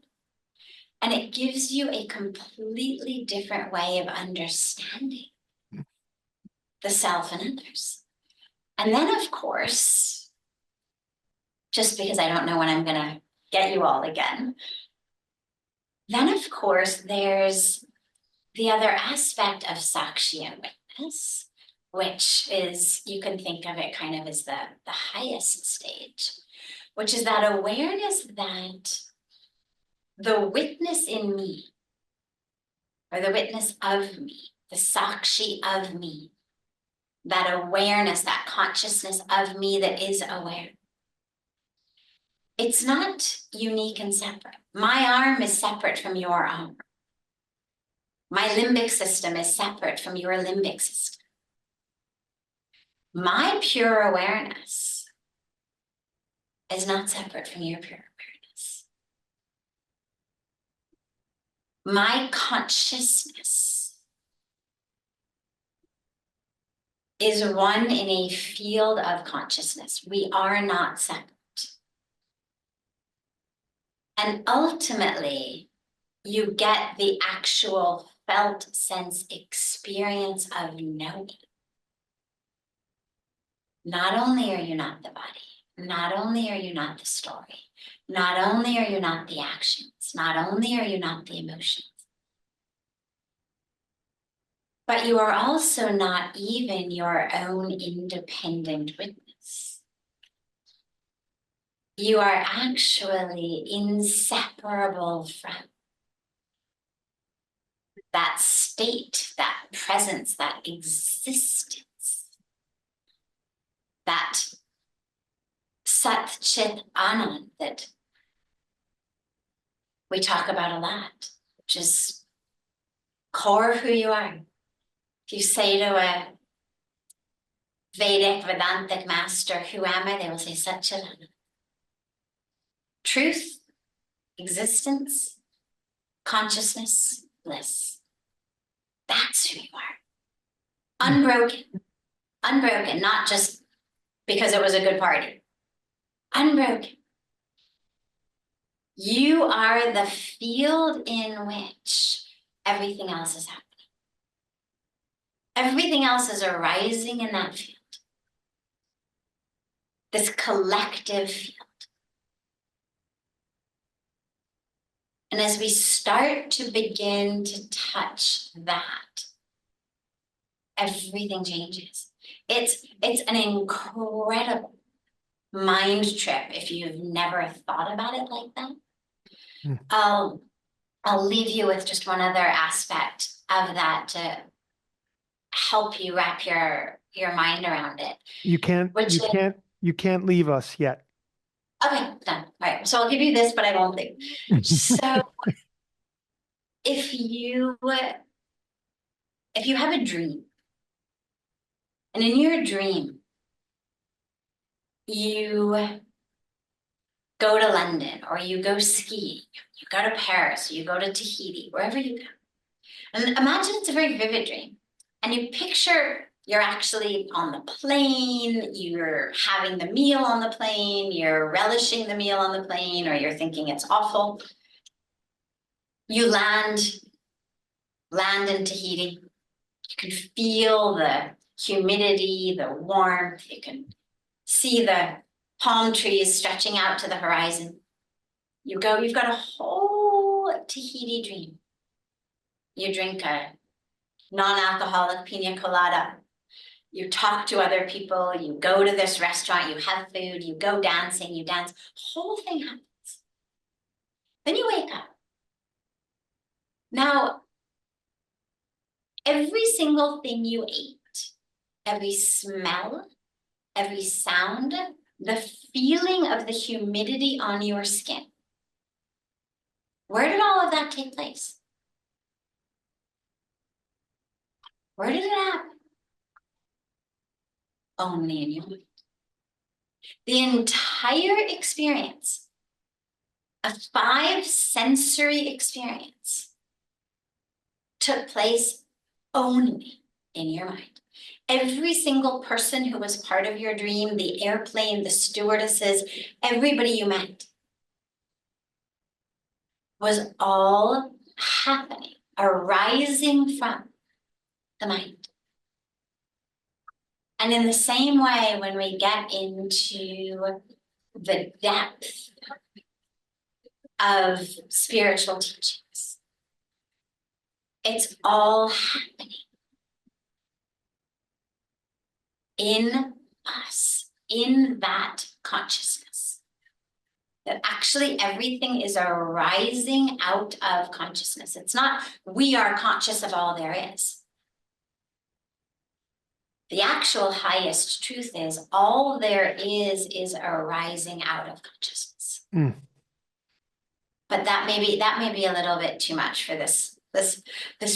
And it gives you a completely different way of understanding the self and others. And then, of course, just because I don't know when I'm going to get you all again, then, of course, there's the other aspect of Sakshi and witness, which is, you can think of it kind of as the highest stage, which is that awareness that the witness in me, or the witness of me, the Sakshi of me, that awareness, that consciousness of me that is aware, it's not unique and separate. My arm is separate from your arm. My limbic system is separate from your limbic system. My pure awareness is not separate from your pure awareness. My consciousness is one in a field of consciousness. We are not separate. And ultimately, you get the actual felt sense experience of knowing. Not only are you not the body, not only are you not the story, not only are you not the actions, not only are you not the emotions, but you are also not even your own independent witness. You are actually inseparable from that state, that presence, that existence, that Sat Chit Anand that we talk about a lot, which is core of who you are. If you say to a Vedic Vedantic master, who am I? They will say Sat Chit Anand. Truth, existence, consciousness, bliss. That's who you are. Unbroken. Unbroken, not just because it was a good party. Unbroken. You are the field in which everything else is happening. Everything else is arising in that field. This collective field. And as we start to begin to touch that, everything changes. It's an incredible mind trip if you've never thought about it like that. I'll leave you with just one other aspect of that to help you wrap your mind around it. You can't leave us yet. Okay, done. All right. So I'll give you this, but I won't leave. So if you have a dream, and in your dream, you go to London, or you go skiing, you go to Paris, you go to Tahiti, wherever you go. And imagine it's a very vivid dream. And you picture you're actually on the plane, you're having the meal on the plane, you're relishing the meal on the plane, or you're thinking it's awful. You land in Tahiti. You can feel the humidity, the warmth. You can see the palm trees stretching out to the horizon. You've got a whole Tahiti dream. You drink a non-alcoholic pina colada. You talk to other people. You go to this restaurant. You have food. You go dancing. You dance. Whole thing happens. Then you wake up. Now, every single thing you ate, every smell, every sound, the feeling of the humidity on your skin, where did all of that take place? Where did it happen? Only in your mind. The entire experience, a 5 sensory experience, took place only in your mind. Every single person who was part of your dream, the airplane, the stewardesses, everybody you met, was all happening, arising from the mind. And in the same way, when we get into the depth of spiritual teachings, it's all happening in us, in that consciousness. That actually everything is arising out of consciousness. It's not we are conscious of all there is. The actual highest truth is all there is arising out of consciousness. But that may be a little bit too much for this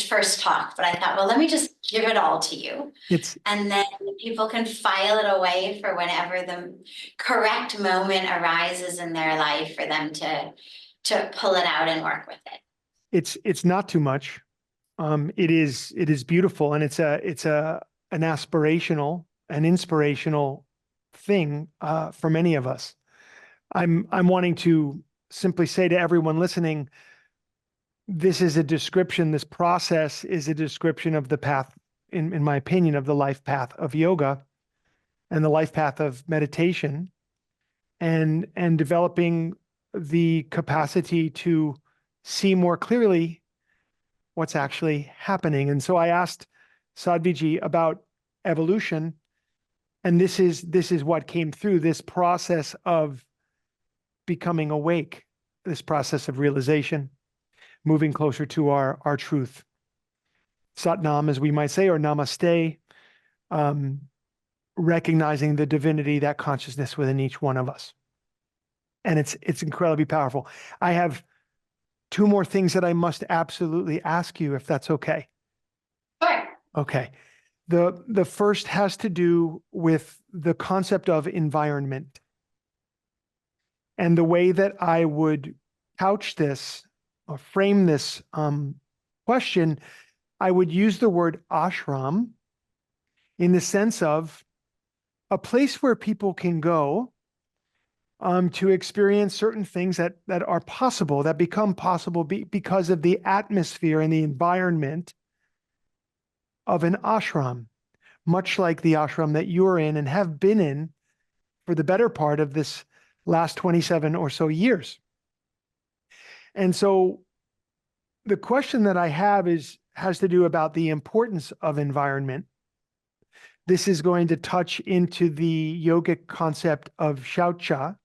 first talk. But I thought, well, let me just give it all to you. And then people can file it away for whenever the correct moment arises in their life for them to pull it out and work with it. It's not too much. It is beautiful, and it's an aspirational, an inspirational thing for many of us. I'm wanting to simply say to everyone listening, this is a description, this process is a description of the path, in my opinion, of the life path of yoga and the life path of meditation, and developing the capacity to see more clearly what's actually happening. And so I asked Sadhvi Ji about evolution, and this is what came through this process of becoming awake, this process of realization, moving closer to our truth. Satnam, as we might say, or namaste, recognizing the divinity, that consciousness within each one of us. And it's incredibly powerful. I have 2 more things that I must absolutely ask you, if that's okay. Sure. Okay. The first has to do with the concept of environment. And the way that I would couch this or frame this question, I would use the word ashram in the sense of a place where people can go to experience certain things that are possible, that become possible because of the atmosphere and the environment of an ashram, much like the ashram that you're in and have been in for the better part of this last 27 or so years. And so the question that I have has to do about the importance of environment. This is going to touch into the yogic concept of shaucha,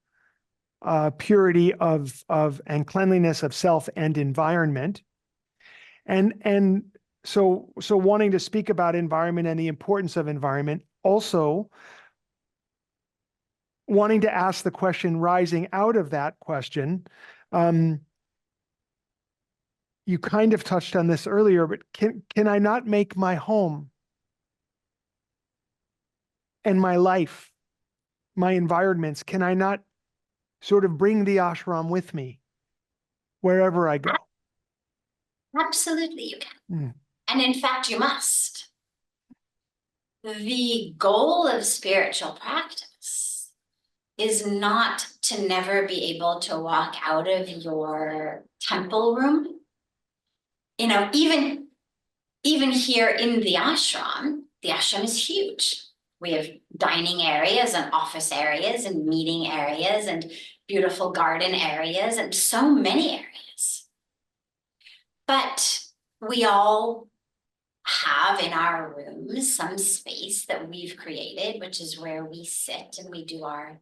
purity of and cleanliness of self and environment. And so wanting to speak about environment and the importance of environment, also wanting to ask the question rising out of that question, you kind of touched on this earlier, but can I not make my home and my life, my environments, can I not sort of bring the ashram with me wherever I go? Absolutely, you can. And in fact, you must. The goal of spiritual practice is not to never be able to walk out of your temple room. You know, even here in the ashram is huge. We have dining areas and office areas and meeting areas and beautiful garden areas and so many areas. But we all have in our rooms some space that we've created, which is where we sit and we do our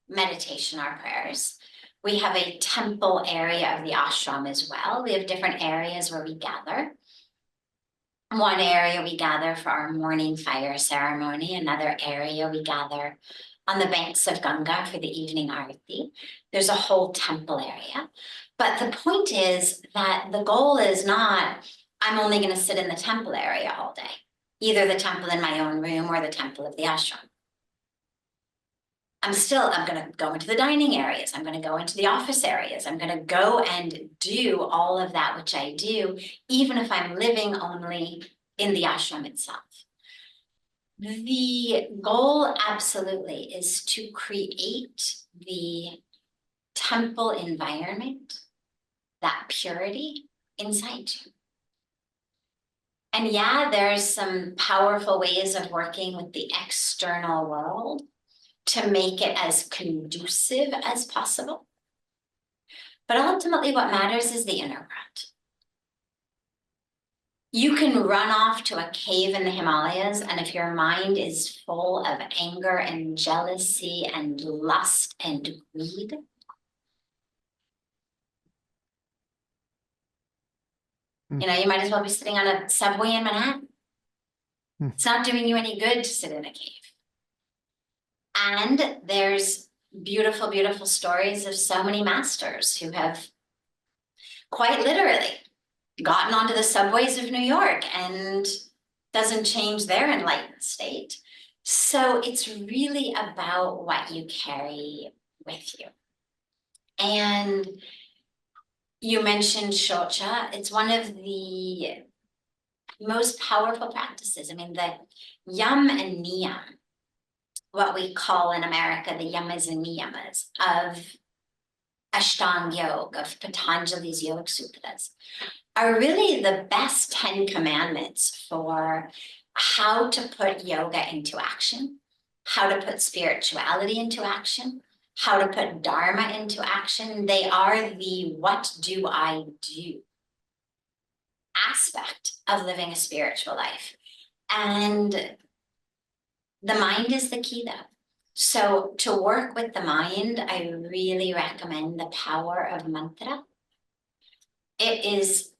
meditation, our prayers. We have a temple area of the ashram as well. We have different areas where we gather. One area we gather for our morning fire ceremony. Another area we gather on the banks of Ganga for the evening arati. There's a whole temple area. But the point is that the goal is not, I'm only going to sit in the temple area all day, either the temple in my own room or the temple of the ashram. I'm going to go into the dining areas. I'm going to go into the office areas. I'm going to go and do all of that which I do, even if I'm living only in the ashram itself. The goal absolutely is to create the temple environment, that purity inside you. And yeah, there's some powerful ways of working with the external world to make it as conducive as possible. But ultimately what matters is the inner world. You can run off to a cave in the Himalayas, and if your mind is full of anger and jealousy and lust and greed, you know, you might as well be sitting on a subway in Manhattan. It's not doing you any good to sit in a cave. And there's beautiful, beautiful stories of so many masters who have quite literally gotten onto the subways of New York and doesn't change their enlightened state. So it's really about what you carry with you. And you mentioned shocha. It's one of the most powerful practices. I mean, the yam and niyam, what we call in America the yamas and niyamas of Ashtanga Yoga, of Patanjali's Yoga Sutras, are really the best 10 commandments for how to put yoga into action, how to put spirituality into action, how to put dharma into action. They are the what do I do aspect of living a spiritual life. And the mind is the key though. So to work with the mind, I really recommend the power of mantra. It is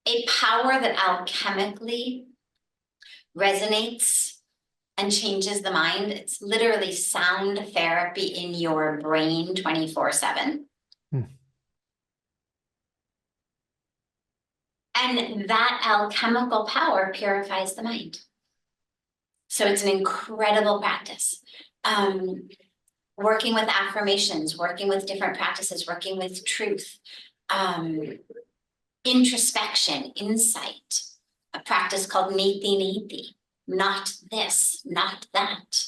a power that alchemically resonates and changes the mind. It's literally sound therapy in your brain 24/7. And that alchemical power purifies the mind. So it's an incredible practice. Working with affirmations, working with different practices, working with truth, introspection, insight, a practice called neti neti, not this, not that.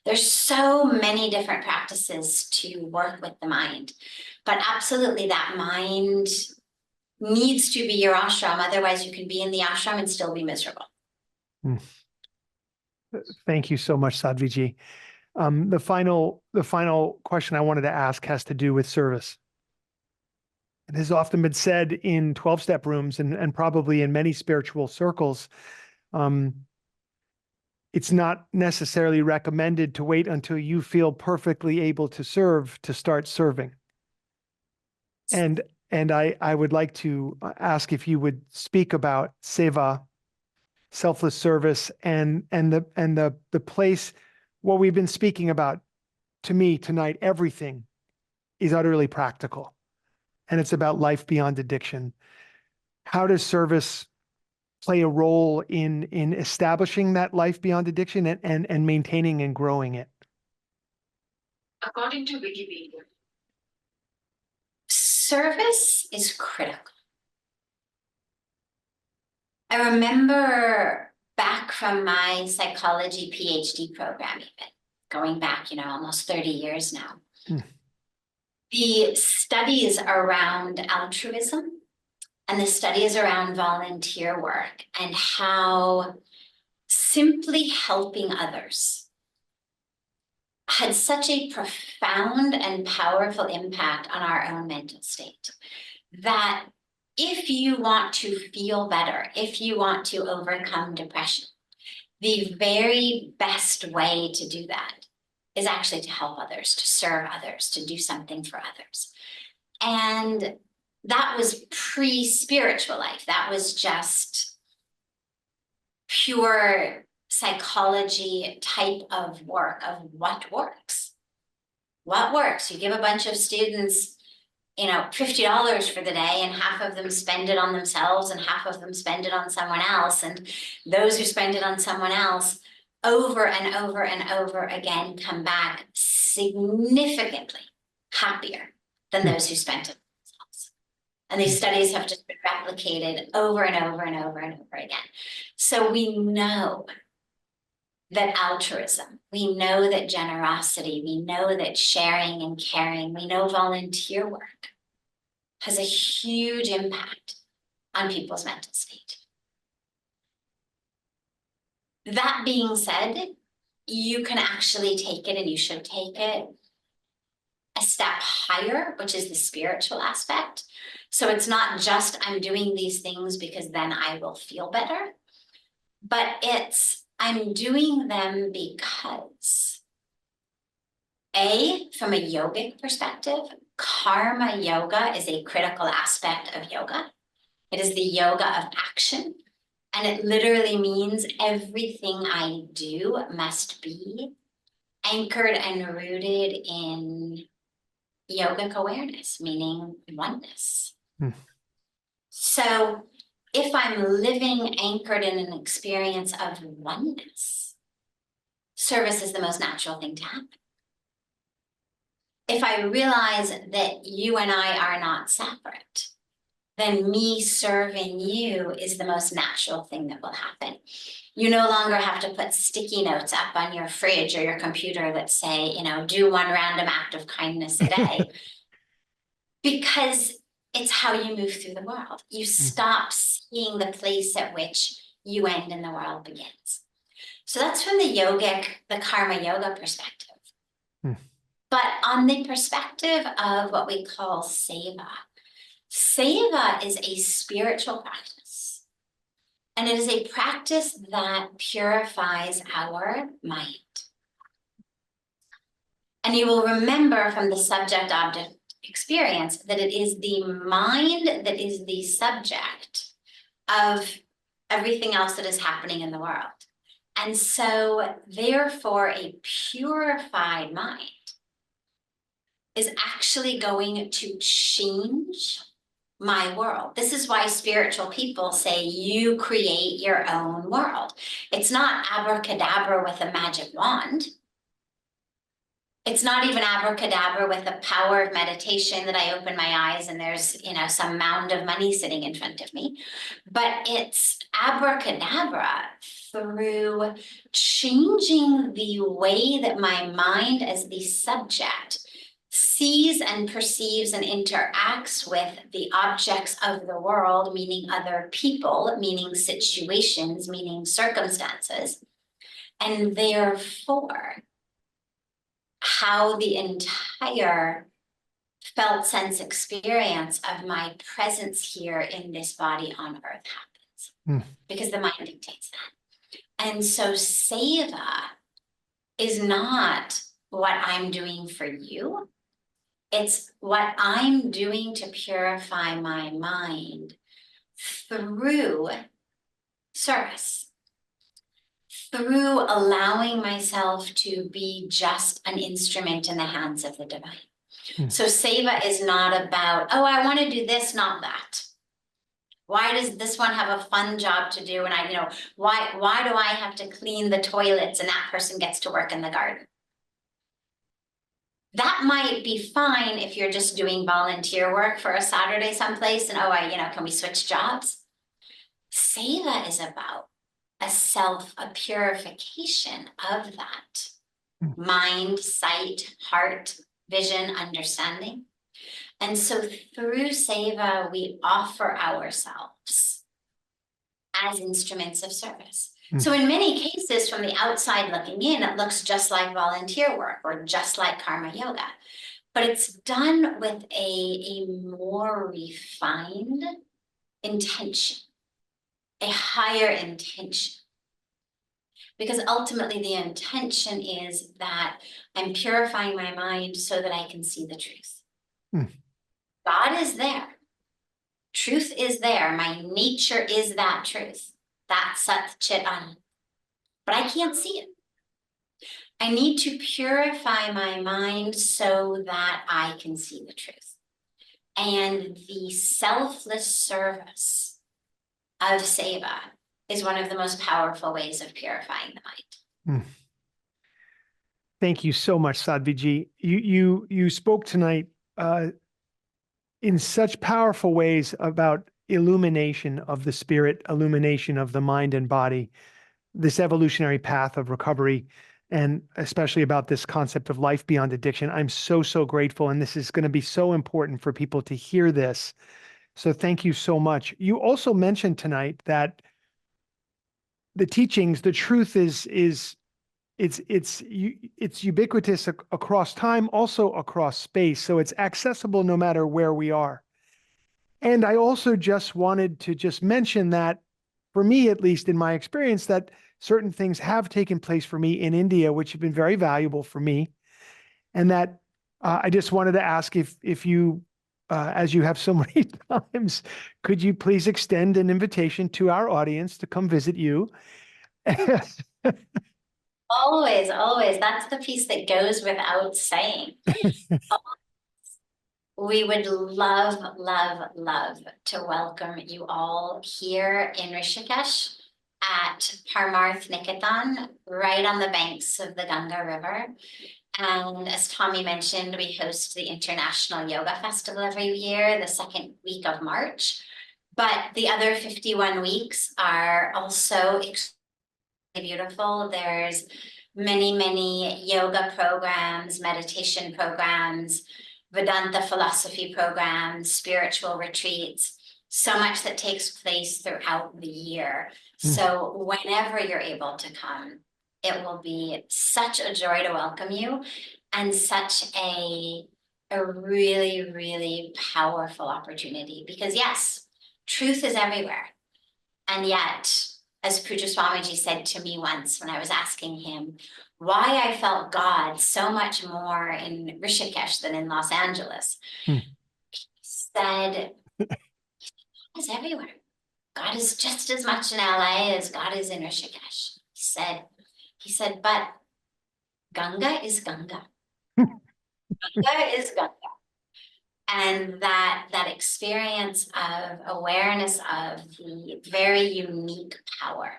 There's so many different practices to work with the mind, but absolutely that mind needs to be your ashram. Otherwise you can be in the ashram and still be miserable. Thank you so much, Sadhvi Ji. The final question I wanted to ask has to do with service. it has often been said in 12-step rooms and probably in many spiritual circles, it's not necessarily recommended to wait until you feel perfectly able to serve to start serving. And I would like to ask if you would speak about seva, selfless service, and the place. What we've been speaking about, to me tonight, everything is utterly practical, and it's about life beyond addiction. How does service play a role in establishing that life beyond addiction and maintaining and growing it? According to Wikipedia, service is critical. I remember back from my psychology PhD program, even going back, almost 30 years now. The studies around altruism and the studies around volunteer work and how simply helping others had such a profound and powerful impact on our own mental state that if you want to feel better, if you want to overcome depression, the very best way to do that is actually to help others, to serve others, to do something for others. And that was pre-spiritual life. That was just pure psychology type of work of what works. What works? You give a bunch of students, $50 for the day, and half of them spend it on themselves and half of them spend it on someone else. And those who spend it on someone else over and over and over again come back significantly happier than those who spent it on themselves. And these studies have just been replicated over and over and over and over again. So we know that altruism, we know that generosity, we know that sharing and caring, we know volunteer work has a huge impact on people's mental state. That being said, you can actually take it, and you should take it a step higher, which is the spiritual aspect. So it's not just I'm doing these things because then I will feel better, but it's I'm doing them because from a yogic perspective, karma yoga is a critical aspect of yoga. It is the yoga of action. And it literally means everything I do must be anchored and rooted in yogic awareness, meaning oneness. So if I'm living anchored in an experience of oneness, service is the most natural thing to happen. If I realize that you and I are not separate, then me serving you is the most natural thing that will happen. You no longer have to put sticky notes up on your fridge or your computer that say, do one random act of kindness a day, because it's how you move through the world. You stop seeing the place at which you end and the world begins. So that's from the karma yoga perspective. But on the perspective of what we call seva, seva is a spiritual practice, and it is a practice that purifies our mind. And you will remember from the subject-object experience that it is the mind that is the subject of everything else that is happening in the world. And so, therefore, a purified mind is actually going to change my world. This is why spiritual people say you create your own world. It's not abracadabra with a magic wand. It's not even abracadabra with the power of meditation that I open my eyes and there's, some mound of money sitting in front of me. But it's abracadabra through changing the way that my mind as the subject sees and perceives and interacts with the objects of the world, meaning other people, meaning situations, meaning circumstances, and therefore how the entire felt sense experience of my presence here in this body on earth happens. Because the mind dictates that. And so seva is not what I'm doing for you. It's what I'm doing to purify my mind through service, through allowing myself to be just an instrument in the hands of the divine. So seva is not about, oh, I want to do this, not that. Why does this one have a fun job to do? And why do I have to clean the toilets and that person gets to work in the garden? That might be fine if you're just doing volunteer work for a Saturday someplace and, can we switch jobs? Seva is about a purification of that mind, sight, heart, vision, understanding. And so through seva, we offer ourselves as instruments of service. So in many cases, from the outside looking in, it looks just like volunteer work or just like karma yoga, but it's done with a more refined intention, a higher intention. Because ultimately the intention is that I'm purifying my mind so that I can see the truth. God is there. Truth is there. My nature is that truth. That's Sat Chit Anand. But I can't see it. I need to purify my mind so that I can see the truth. And the selfless service of seva is one of the most powerful ways of purifying the mind. Thank you so much, Sadhvi Ji. You spoke tonight in such powerful ways about illumination of the spirit, illumination of the mind and body, this evolutionary path of recovery, and especially about this concept of life beyond addiction. I'm so grateful. And this is going to be so important for people to hear this. So thank you so much. You also mentioned tonight that the teachings, the truth is it's ubiquitous across time, also across space. So it's accessible no matter where we are. And I also just wanted to just mention that, for me, at least in my experience, that certain things have taken place for me in India, which have been very valuable for me. And that I just wanted to ask if you, as you have so many times, could you please extend an invitation to our audience to come visit you? Always, always. That's the piece that goes without saying. We would love to welcome you all here in Rishikesh at Parmarth Niketan, right on the banks of the Ganga River. And as Tommy mentioned, we host the International Yoga Festival every year, the second week of March. But the other 51 weeks are also extremely beautiful. There's many yoga programs, meditation programs, Vedanta philosophy programs, spiritual retreats, so much that takes place throughout the year. So whenever you're able to come, it will be such a joy to welcome you and such a really powerful opportunity. Because yes, truth is everywhere. And yet, as Pujya Swamiji said to me once when I was asking him why I felt God so much more in Rishikesh than in Los Angeles, he said, God is everywhere. God is just as much in LA as God is in Rishikesh. He said, but Ganga is Ganga. Ganga is Ganga. And that experience of awareness of the very unique power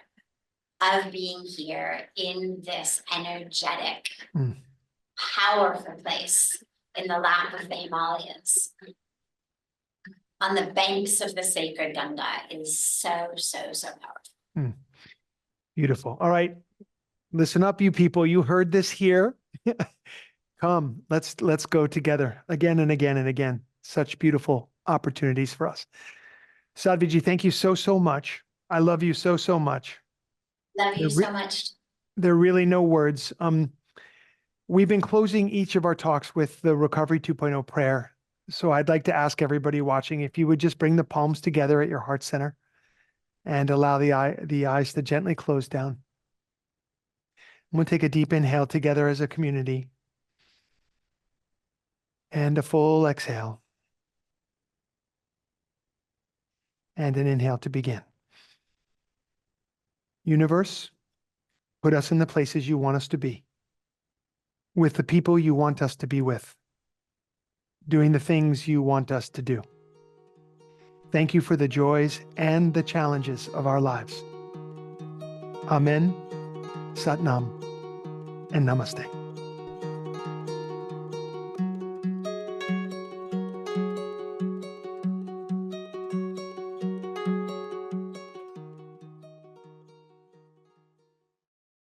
of being here in this energetic, powerful place in the lap of the Himalayas, on the banks of the sacred Ganga, is so powerful. Beautiful. All right. Listen up, you people. You heard this here. Come, let's go together again and again and again. Such beautiful opportunities for us. Sadhvi Ji, thank you so much. I love you so much. Love you so much. There are really no words. We've been closing each of our talks with the Recovery 2.0 prayer. So I'd like to ask everybody watching if you would just bring the palms together at your heart center and allow the eyes to gently close down. We'll take a deep inhale together as a community and a full exhale and an inhale to begin. Universe, put us in the places you want us to be, with the people you want us to be with, doing the things you want us to do. Thank you for the joys and the challenges of our lives. Amen, Sat Nam, and Namaste.